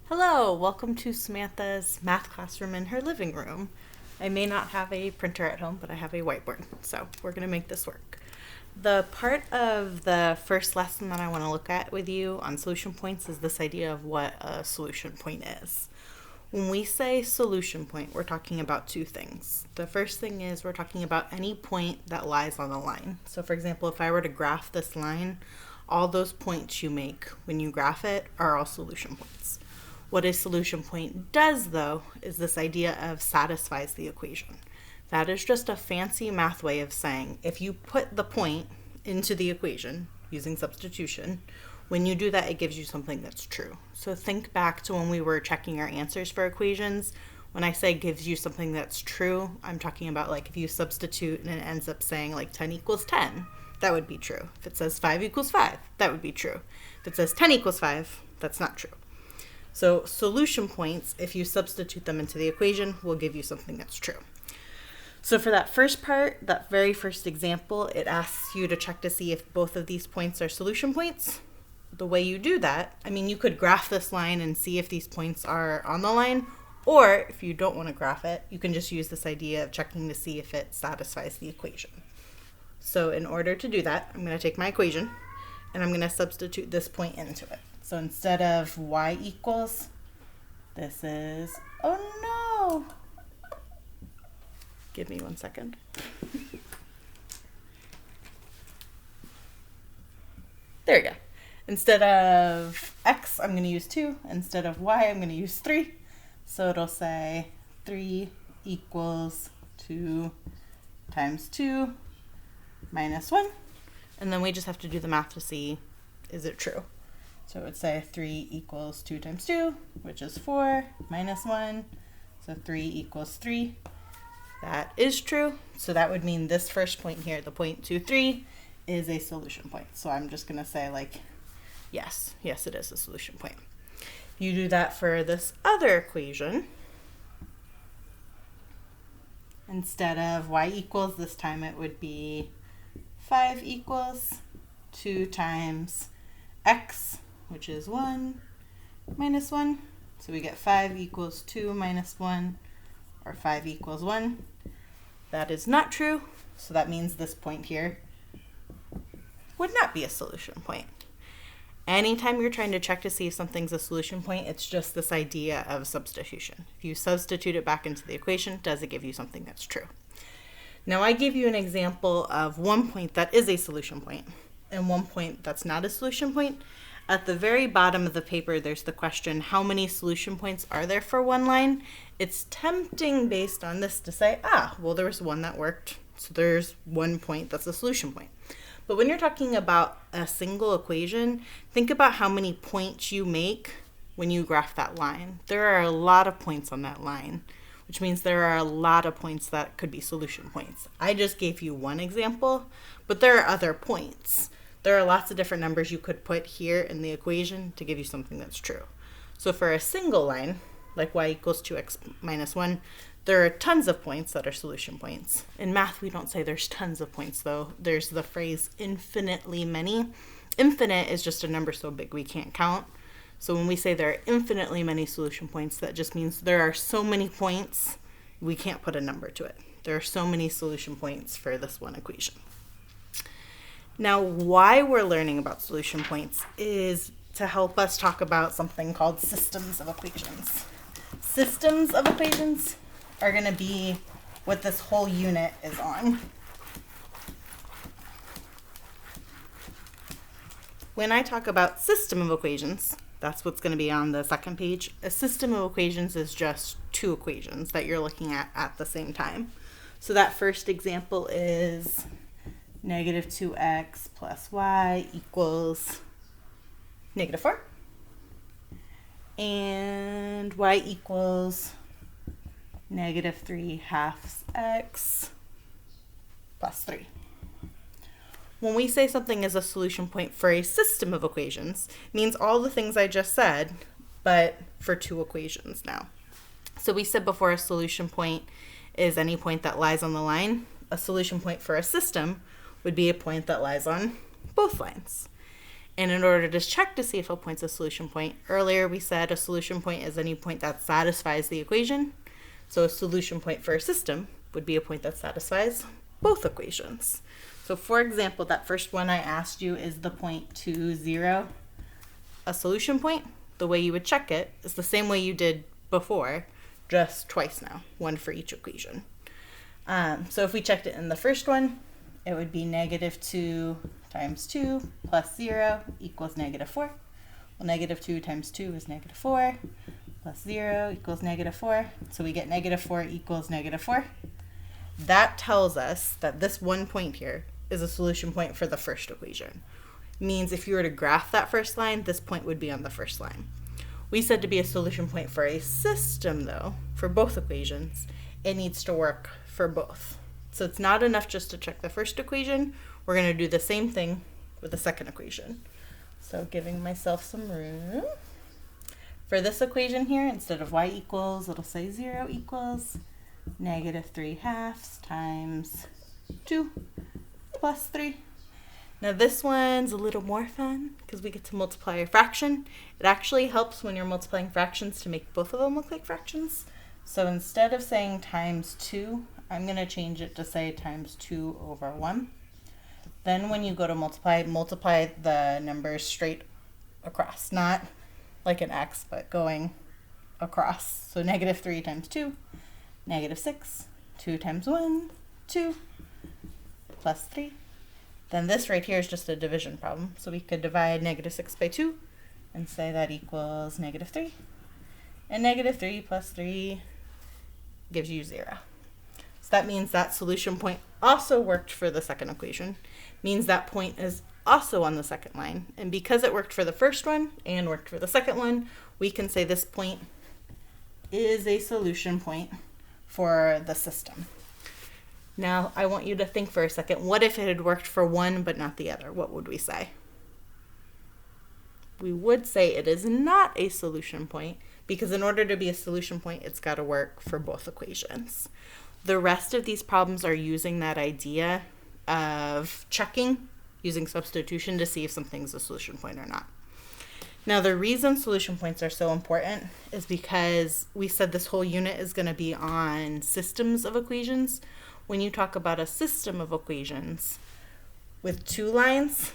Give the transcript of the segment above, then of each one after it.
Hello, welcome to Samantha's math classroom in her living room. I may not have a printer at home, but I have a whiteboard, so we're going to make this work. The part of the first lesson that I want to look at with you on solution points is this idea of what a solution point is. When we say solution point, we're talking about two things. The first thing is we're talking about any point that lies on a line. So for example, if I were to graph this line, all those points you make when you graph it are all solution points. What a solution point does, though, is this idea of satisfies the equation. That is just a fancy math way of saying if you put the point into the equation using substitution, when you do that, it gives you something that's true. So think back to when we were checking our answers for equations. When I say gives you something that's true, I'm talking about like if you substitute and it ends up saying like 10 equals 10, that would be true. If it says 5 equals 5, that would be true. If it says 10 equals 5, that's not true. So solution points, if you substitute them into the equation, will give you something that's true. So for that first part, that very first example, it asks you to check to see if both of these points are solution points. The way you do that, you could graph this line and see if these points are on the line, or if you don't want to graph it, you can just use this idea of checking to see if it satisfies the equation. So in order to do that, I'm going to take my equation and I'm going to substitute this point into it. So instead of y equals, this is, oh no, give me 1 second. There we go. Instead of x, I'm going to use 2. Instead of y, I'm going to use 3. So it'll say 3 equals 2 times 2 minus 1. And then we just have to do the math to see, is it true? So it would say 3 equals 2 times 2, which is 4, minus 1. So 3 equals 3. That is true. So that would mean this first point here, the point 2, 3, is a solution point. So I'm just going to say like, yes, it is a solution point. You do that for this other equation. Instead of y equals, this time it would be 5 equals 2 times x, which is 1 minus 1. So we get 5 equals 2 minus 1, or 5 equals 1. That is not true, so that means this point here would not be a solution point. Anytime you're trying to check to see if something's a solution point, it's just this idea of substitution. If you substitute it back into the equation, does it give you something that's true? Now I give you an example of one point that is a solution point and one point that's not a solution point. At the very bottom of the paper, there's the question, how many solution points are there for one line? It's tempting based on this to say, well, there was one that worked, so there's 1 point that's a solution point. But when you're talking about a single equation, think about how many points you make when you graph that line. There are a lot of points on that line, which means there are a lot of points that could be solution points. I just gave you one example, but there are other points. There are lots of different numbers you could put here in the equation to give you something that's true. So for a single line, like y equals 2x minus 1, there are tons of points that are solution points. In math, we don't say there's tons of points, though. There's the phrase infinitely many. Infinite is just a number so big we can't count. So when we say there are infinitely many solution points, that just means there are so many points, we can't put a number to it. There are so many solution points for this one equation. Now, why we're learning about solution points is to help us talk about something called systems of equations. Systems of equations are going to be what this whole unit is on. When I talk about system of equations, that's what's going to be on the second page. A system of equations is just two equations that you're looking at the same time. So that first example is negative 2x plus y equals negative 4. And y equals negative 3/2 x plus 3. When we say something is a solution point for a system of equations, it means all the things I just said, but for two equations now. So we said before a solution point is any point that lies on the line. A solution point for a system would be a point that lies on both lines. And in order to check to see if a point's a solution point, earlier we said a solution point is any point that satisfies the equation. So a solution point for a system would be a point that satisfies both equations. So for example, that first one I asked you, is the point 2, 0 a solution point? The way you would check it is the same way you did before, just twice now, one for each equation. So if we checked it in the first one, it would be -2 times 2 plus 0 equals -4. Well, -2 times 2 is -4, plus 0 equals -4. So we get -4 equals -4. That tells us that this one point here is a solution point for the first equation. Means if you were to graph that first line, this point would be on the first line. We said to be a solution point for a system, though, for both equations, it needs to work for both. So it's not enough just to check the first equation. We're going to do the same thing with the second equation. So giving myself some room. For this equation here, instead of y equals, it'll say 0 equals -3/2 times 2 plus 3. Now this one's a little more fun because we get to multiply a fraction. It actually helps when you're multiplying fractions to make both of them look like fractions. So instead of saying times 2, I'm going to change it to say times 2 over 1. Then when you go to multiply the numbers straight across, not like an x, but going across. So -3 times 2, -6, 2 times 1, 2, plus 3. Then this right here is just a division problem. So we could divide -6 by 2 and say that equals -3. And -3 plus 3 gives you 0. So that means that solution point also worked for the second equation. Means that point is also on the second line. And because it worked for the first one and worked for the second one, we can say this point is a solution point for the system. Now, I want you to think for a second, what if it had worked for one but not the other? What would we say? We would say it is not a solution point because in order to be a solution point, it's got to work for both equations. The rest of these problems are using that idea of checking, using substitution to see if something's a solution point or not. Now, the reason solution points are so important is because we said this whole unit is going to be on systems of equations. When you talk about a system of equations with two lines,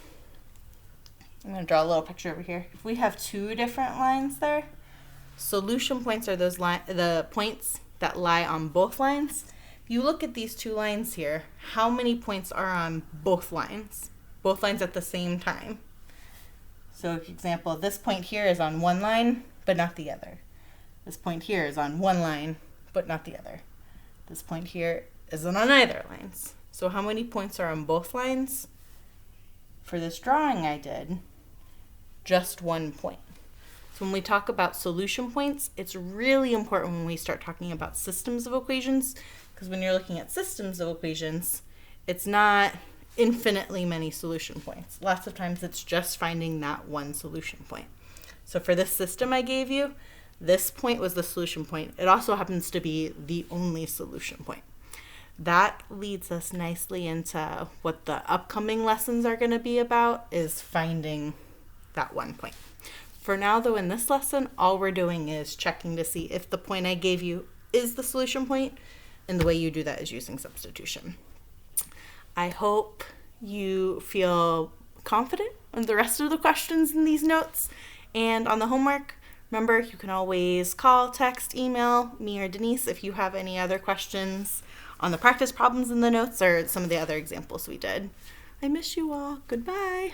I'm going to draw a little picture over here. If we have two different lines there, solution points are the points that lie on both lines. If you look at these two lines here, how many points are on both lines? Both lines at the same time. So, for example, this point here is on one line, but not the other. This point here is on one line, but not the other. This point here isn't on either lines. So how many points are on both lines? For this drawing I did, just 1 point. So when we talk about solution points, it's really important when we start talking about systems of equations, because when you're looking at systems of equations, it's not infinitely many solution points. Lots of times it's just finding that one solution point. So for this system I gave you, this point was the solution point. It also happens to be the only solution point. That leads us nicely into what the upcoming lessons are going to be about, is finding that one point. For now, though, in this lesson, all we're doing is checking to see if the point I gave you is the solution point, and the way you do that is using substitution. I hope you feel confident in the rest of the questions in these notes and on the homework. Remember, you can always call, text, email me or Denise if you have any other questions on the practice problems in the notes or some of the other examples we did. I miss you all. Goodbye.